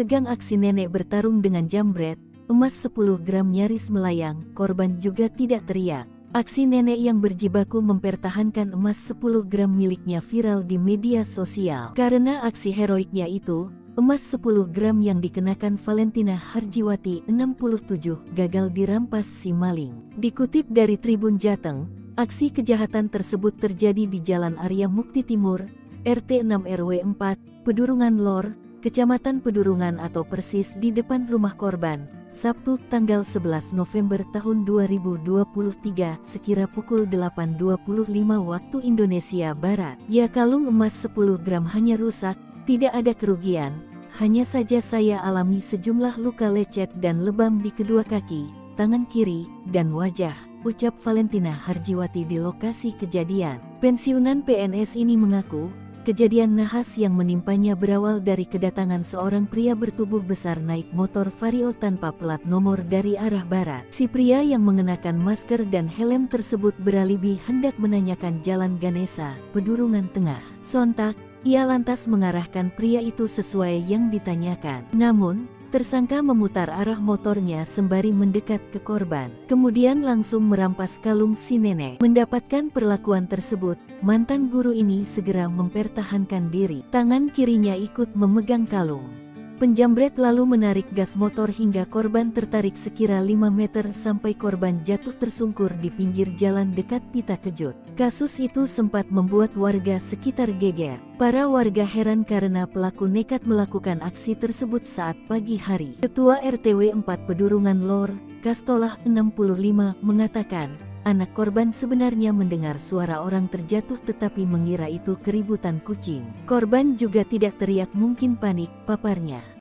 tegang aksi nenek bertarung dengan jambret, emas 10 gram nyaris melayang, korban juga tidak teriak. Aksi nenek yang berjibaku mempertahankan emas 10 gram miliknya viral di media sosial. Karena aksi heroiknya itu, emas 10 gram yang dikenakan Valentina Harjiwati 67 gagal dirampas si maling. Dikutip dari Tribun Jateng, aksi kejahatan tersebut terjadi di Jalan Arya Mukti Timur, RT 6 RW 4, Pedurungan Lor, Kecamatan Pedurungan atau persis di depan rumah korban, Sabtu tanggal 11 November tahun 2023 sekira pukul 8.25 waktu Indonesia Barat. Ya, kalung emas 10 gram hanya rusak, tidak ada kerugian, hanya saja saya alami sejumlah luka lecet dan lebam di kedua kaki, tangan kiri, dan wajah, ucap Valentina Harjiwati di lokasi kejadian. Pensiunan PNS ini mengaku, kejadian nahas yang menimpanya berawal dari kedatangan seorang pria bertubuh besar naik motor Vario tanpa plat nomor dari arah barat. Si pria yang mengenakan masker dan helm tersebut beralibi hendak menanyakan Jalan Ganesa, Pedurungan Tengah. Sontak, ia lantas mengarahkan pria itu sesuai yang ditanyakan. Namun, tersangka memutar arah motornya sembari mendekat ke korban. Kemudian langsung merampas kalung si nenek. Mendapatkan perlakuan tersebut, mantan guru ini segera mempertahankan diri. Tangan kirinya ikut memegang kalung. Penjambret lalu menarik gas motor hingga korban tertarik sekira 5 meter sampai korban jatuh tersungkur di pinggir jalan dekat Pita Kejut. Kasus itu sempat membuat warga sekitar geger. Para warga heran karena pelaku nekat melakukan aksi tersebut saat pagi hari. Ketua RTW 4 Pedurungan Lor, Kastolah 65, mengatakan, anak korban sebenarnya mendengar suara orang terjatuh tetapi mengira itu keributan kucing. Korban juga tidak teriak, mungkin panik, paparnya.